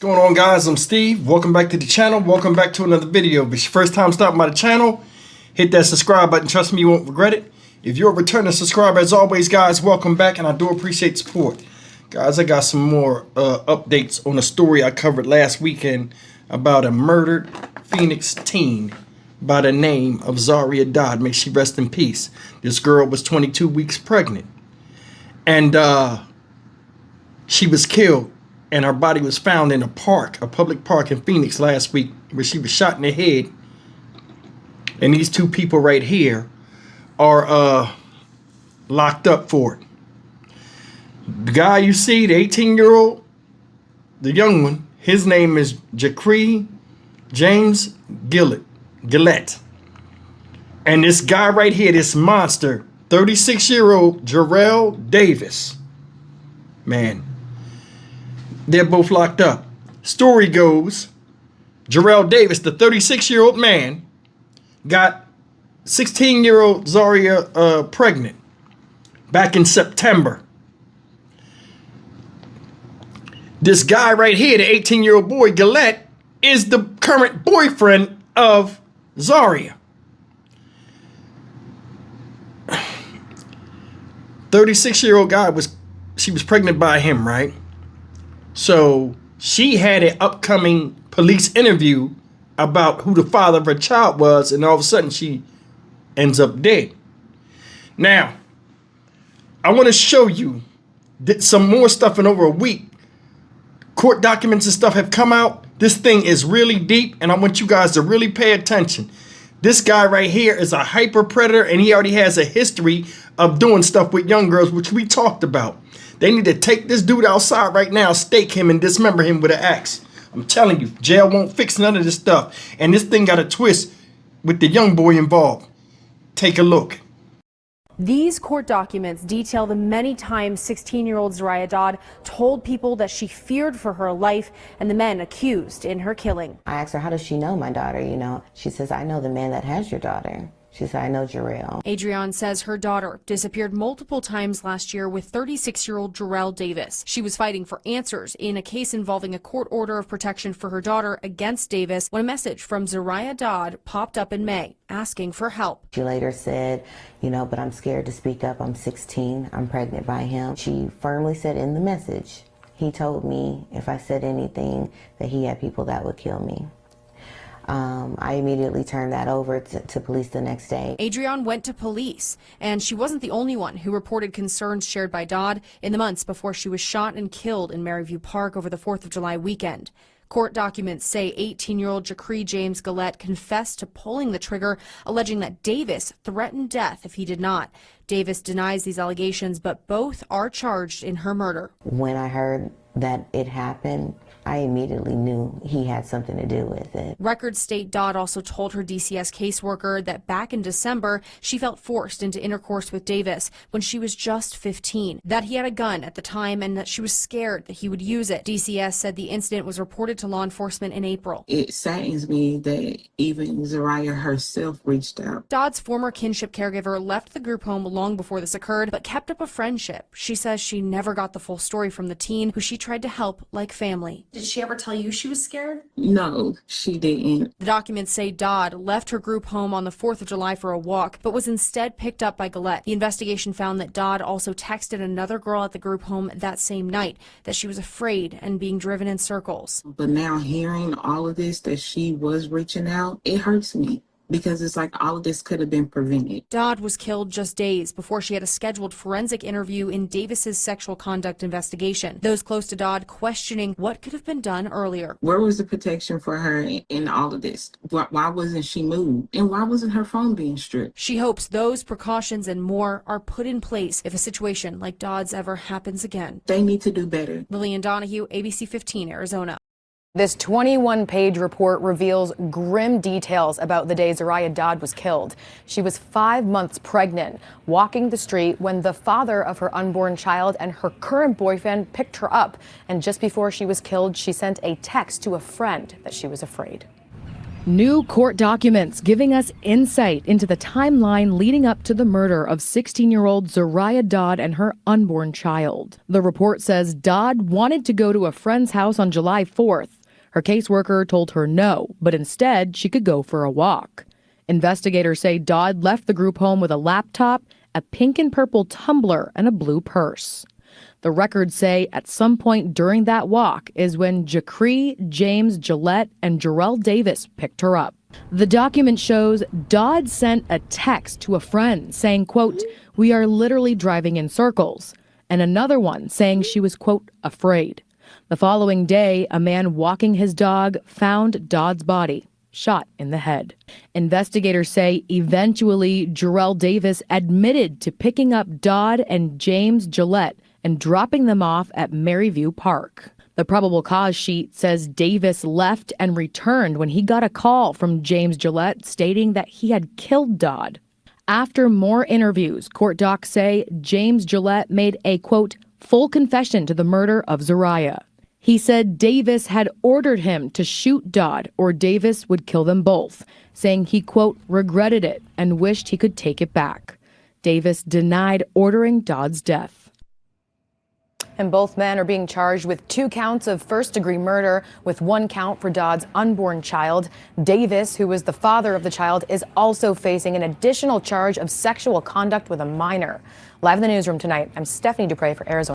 What's going on, guys? I'm Steve. Welcome back to the channel. Welcome back to another video. If it's your first time stopping by the channel, hit that subscribe button. Trust me, you won't regret it. If you're a returning subscriber, as always, guys, welcome back, and I do appreciate support. Guys, I got some more updates on a story I covered last weekend about a murdered Phoenix teen by the name of Zariah Dodd. May she rest in peace. This girl was 22 weeks pregnant, and she was killed, and her body was found in a park, a public park in Phoenix last week, where she was shot in the head. And these two people right here are locked up for it. The guy you see, the 18-year-old, the young one, his name is Jacree James Gillette. And this guy right here, this monster, 36-year-old Jarrell Davis. Man, they're both locked up. Story goes, Jarrell Davis, the 36-year-old man, got 16-year-old Zariah pregnant back in September. This guy right here, the 18-year-old boy, Gillette, is the current boyfriend of Zariah. 36-year-old guy she was pregnant by him, right? So she had an upcoming police interview about who the father of her child was, and all of a sudden she ends up dead. Now, I want to show you some more stuff in over a week. Court documents and stuff have come out. This thing is really deep, and I want you guys to really pay attention. This guy right here is a hyper predator, and he already has a history of doing stuff with young girls, which we talked about. They need to take this dude outside right now, stake him, and dismember him with an axe. I'm telling you, jail won't fix none of this stuff. And this thing got a twist with the young boy involved. Take a look. These court documents detail the many times 16-year-old Zariah Dodd told people that she feared for her life and the men accused in her killing. I asked her, how does she know my daughter, She says, I know the man that has your daughter. She said, I know Jarrell. Adrienne says her daughter disappeared multiple times last year with 36-year-old Jarrell Davis. She was fighting for answers in a case involving a court order of protection for her daughter against Davis when a message from Zariah Dodd popped up in May asking for help. She later said, but I'm scared to speak up. I'm 16. I'm pregnant by him. She firmly said in the message, he told me if I said anything that he had people that would kill me. I immediately turned that over to police the next day. Adrienne went to police, and she wasn't the only one who reported concerns shared by Dodd in the months before she was shot and killed in Maryview Park over the 4th of July weekend. Court documents say 18-year-old Jacree James Gillette confessed to pulling the trigger, alleging that Davis threatened death if he did not. Davis denies these allegations, but both are charged in her murder. When I heard that it happened, I immediately knew he had something to do with it. Records state Dodd also told her DCS caseworker that back in December, she felt forced into intercourse with Davis when she was just 15, that he had a gun at the time and that she was scared that he would use it. DCS said the incident was reported to law enforcement in April. It saddens me that even Zariah herself reached out. Dodd's former kinship caregiver left the group home long before this occurred, but kept up a friendship. She says she never got the full story from the teen, who she tried to help like family. Did she ever tell you she was scared? No, she didn't. The documents say Dodd left her group home on the 4th of July for a walk, but was instead picked up by Gillette. The investigation found that Dodd also texted another girl at the group home that same night that she was afraid and being driven in circles. But now hearing all of this, that she was reaching out, it hurts me. Because it's like all of this could have been prevented. Dodd was killed just days before she had a scheduled forensic interview in Davis's sexual conduct investigation. Those close to Dodd questioning what could have been done earlier. Where was the protection for her in all of this? Why wasn't she moved? And why wasn't her phone being stripped? She hopes those precautions and more are put in place if a situation like Dodd's ever happens again. They need to do better. Lillian Donahue, ABC 15, Arizona. This 21-page report reveals grim details about the day Zariah Dodd was killed. She was 5 months pregnant, walking the street when the father of her unborn child and her current boyfriend picked her up. And just before she was killed, she sent a text to a friend that she was afraid. New court documents giving us insight into the timeline leading up to the murder of 16-year-old Zariah Dodd and her unborn child. The report says Dodd wanted to go to a friend's house on July 4th. Her caseworker told her no, but instead she could go for a walk. Investigators say Dodd left the group home with a laptop, a pink and purple tumbler, and a blue purse. The records say at some point during that walk is when Jacree, James Gillette, and Jarrell Davis picked her up. The document shows Dodd sent a text to a friend saying, quote, "We are literally driving in circles," and another one saying she was, quote, "afraid." The following day, a man walking his dog found Dodd's body, shot in the head. Investigators say eventually Jarrell Davis admitted to picking up Dodd and James Gillette and dropping them off at Maryview Park. The probable cause sheet says Davis left and returned when he got a call from James Gillette stating that he had killed Dodd. After more interviews, court docs say James Gillette made a, quote, "full confession to the murder of Zariah." He said Davis had ordered him to shoot Dodd or Davis would kill them both, saying he, quote, "regretted it and wished he could take it back." Davis denied ordering Dodd's death. And both men are being charged with 2 counts of first-degree murder, with 1 count for Dodd's unborn child. Davis, who was the father of the child, is also facing an additional charge of sexual conduct with a minor. Live in the newsroom tonight, I'm Stephanie Dupre for Arizona.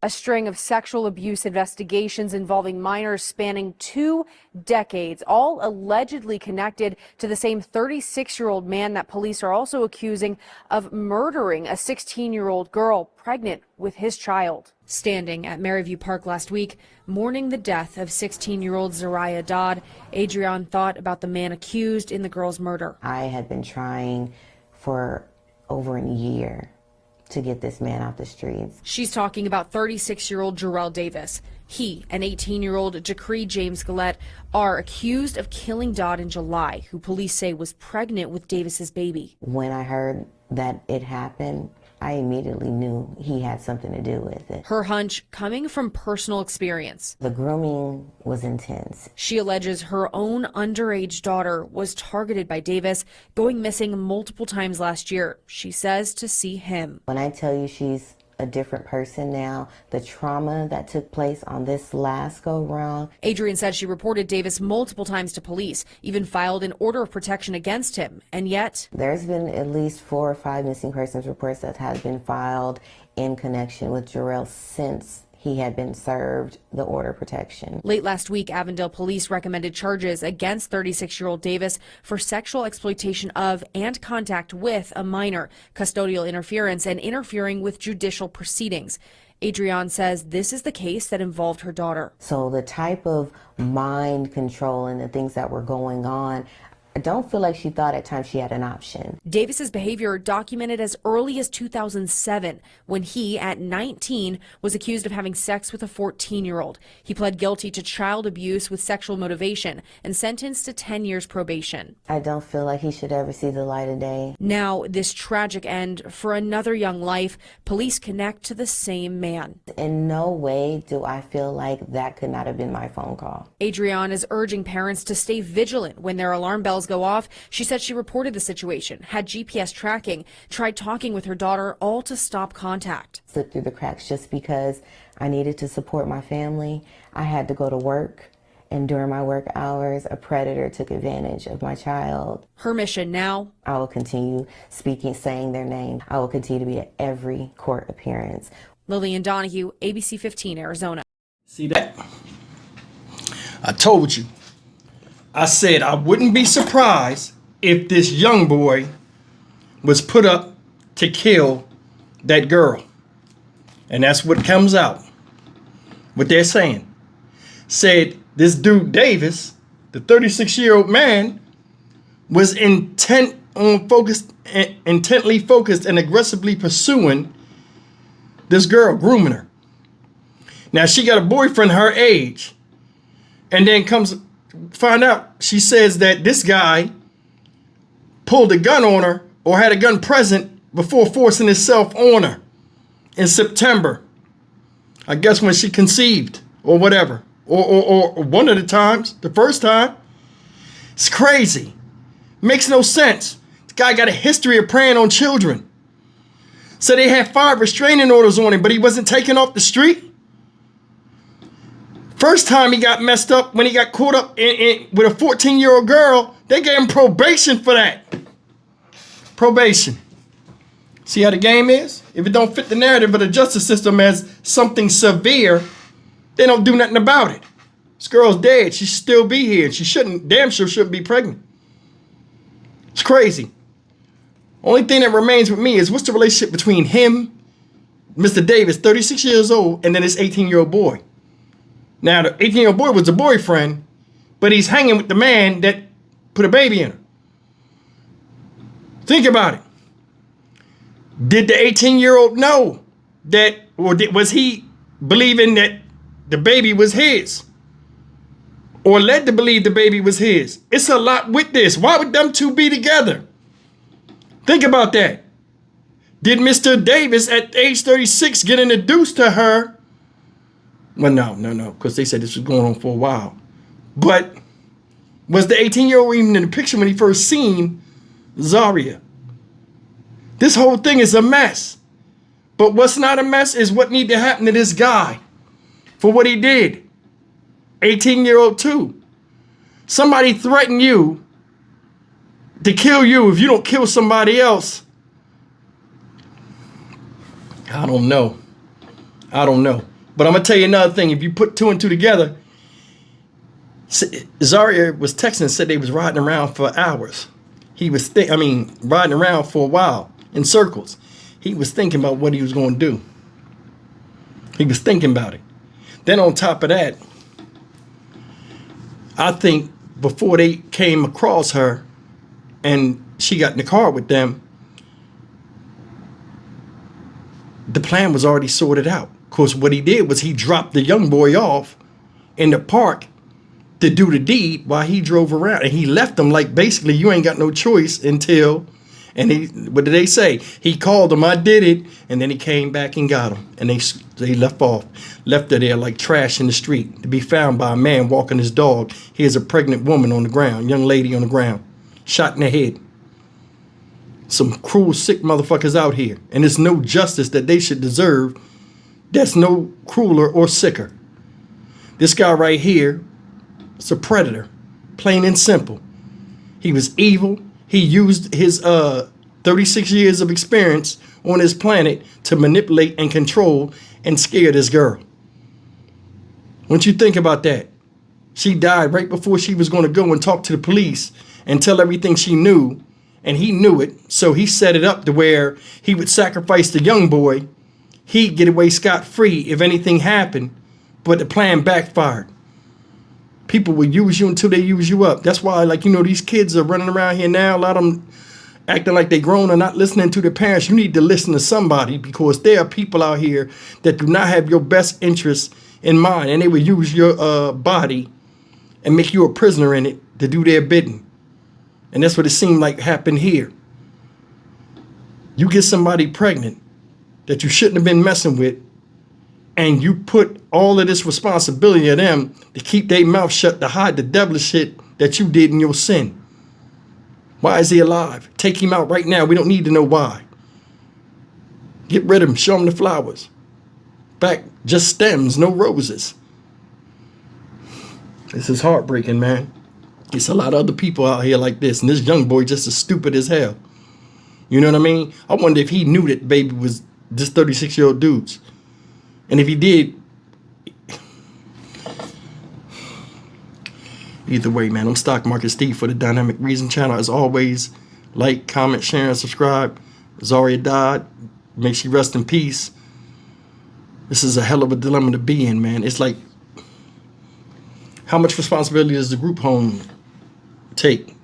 A string of sexual abuse investigations involving minors spanning 2 decades, all allegedly connected to the same 36-year-old man that police are also accusing of murdering a 16-year-old girl pregnant with his child. Standing at Maryview Park last week, mourning the death of 16-year-old Zariah Dodd, Adrienne thought about the man accused in the girl's murder. I had been trying for over a year to get this man off the streets. She's talking about 36-year-old Jarrell Davis. He and 18-year-old Jacree James Gillette are accused of killing Dodd in July, who police say was pregnant with Davis's baby. When I heard that it happened, I immediately knew he had something to do with it. Her hunch coming from personal experience. The grooming was intense. She alleges her own underage daughter was targeted by Davis, going missing multiple times last year. She says to see him. When I tell you she's a different person now, the trauma that took place on this last go-round. Adrienne said she reported Davis multiple times to police, even filed an order of protection against him, and yet there's been at least 4 or 5 missing persons reports that have been filed in connection with Jarrell since he had been served the order of protection. Late last week, Avondale police recommended charges against 36-year-old Davis for sexual exploitation of and contact with a minor, custodial interference, and interfering with judicial proceedings. Adrienne says this is the case that involved her daughter. So the type of mind control and the things that were going on, I don't feel like she thought at times she had an option. Davis's behavior documented as early as 2007, when he, at 19, was accused of having sex with a 14-year-old. He pled guilty to child abuse with sexual motivation and sentenced to 10 years probation. I don't feel like he should ever see the light of day. Now, this tragic end for another young life, police connect to the same man. In no way do I feel like that could not have been my phone call. Adrienne is urging parents to stay vigilant when their alarm bells go off. She said she reported the situation, had GPS tracking, tried talking with her daughter, all to stop contact. Slipped through the cracks just because I needed to support my family. I had to go to work, and during my work hours, a predator took advantage of my child. Her mission now? I will continue saying their name. I will continue to be at every court appearance. Lillian Donahue, ABC 15, Arizona. See that? I told you. I said I wouldn't be surprised if this young boy was put up to kill that girl. And that's what comes out. What they're saying. Said this dude Davis, the 36-year-old man, was intently focused and aggressively pursuing this girl, grooming her. Now she got a boyfriend her age. And then find out, she says that this guy pulled a gun on her or had a gun present before forcing himself on her in September. I guess when she conceived or whatever. Or one of the times, the first time. It's crazy. Makes no sense. This guy got a history of preying on children. So they had 5 restraining orders on him, but he wasn't taken off the street. First time he got messed up when he got caught up with a 14-year-old girl, they gave him probation for that. Probation. See how the game is? If it don't fit the narrative of the justice system as something severe, they don't do nothing about it. This girl's dead. She should still be here. She shouldn't, damn sure shouldn't be pregnant. It's crazy. Only thing that remains with me is what's the relationship between him, Mr. Davis, 36 years old, and then this 18-year-old boy. Now, the 18-year-old boy was the boyfriend, but he's hanging with the man that put a baby in her. Think about it. Did the 18-year-old know that, or was he believing that the baby was his? Or led to believe the baby was his? It's a lot with this. Why would them two be together? Think about that. Did Mr. Davis at age 36 get introduced to her? Well, no, because they said this was going on for a while. But was the 18-year-old even in the picture when he first seen Zariah? This whole thing is a mess. But what's not a mess is what need to happen to this guy for what he did. 18-year-old too. Somebody threatened you to kill you if you don't kill somebody else. I don't know. But I'm going to tell you another thing. If you put 2 and 2 together, Zariah was texting and said they was riding around for hours. He was, riding around for a while in circles. He was thinking about what he was going to do. He was thinking about it. Then on top of that, I think before they came across her and she got in the car with them, the plan was already sorted out. Of course, what he did was he dropped the young boy off in the park to do the deed while he drove around. And he left them like, basically, you ain't got no choice until, and what did they say? He called them, I did it, and then he came back and got them. And they left her there like trash in the street to be found by a man walking his dog. Here's a pregnant woman on the ground, young lady on the ground, shot in the head. Some cruel, sick motherfuckers out here. And there's no justice that they should deserve that's no crueler or sicker. This guy right here is a predator, plain and simple. He was evil. He used his 36 years of experience on this planet to manipulate and control and scare this girl. Once you think about that, she died right before she was going to go and talk to the police and tell everything she knew. And he knew it, so he set it up to where he would sacrifice the young boy. He'd get away scot-free if anything happened, but the plan backfired. People will use you until they use you up. That's why, these kids are running around here now. A lot of them acting like they grown and not listening to their parents. You need to listen to somebody, because there are people out here that do not have your best interests in mind, and they will use your body and make you a prisoner in it to do their bidding. And that's what it seemed like happened here. You get somebody pregnant that you shouldn't have been messing with, and you put all of this responsibility on them to keep their mouth shut, to hide the devilish shit that you did in your sin. Why is he alive? Take him out right now. We don't need to know why. Get rid of him. Show him the flowers. Back, just stems, no roses. This is heartbreaking, man. It's a lot of other people out here like this, and this young boy just as stupid as hell. You know what I mean? I wonder if he knew that baby was this 36-year-old dude's. And if he did, either way, man, I'm Stock Market Steve for the Dynamic Reason channel. As always, like, comment, share, and subscribe. Zariah Dodd, may she rest in peace. This is a hell of a dilemma to be in, man. It's like, how much responsibility does the group home take?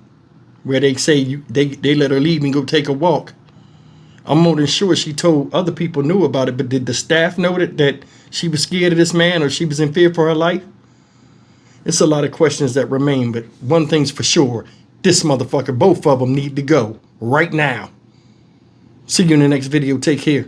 Where they say they let her leave and go take a walk. I'm more than sure she told other people knew about it, but did the staff know that she was scared of this man or she was in fear for her life? It's a lot of questions that remain, but one thing's for sure. This motherfucker, both of them need to go right now. See you in the next video. Take care.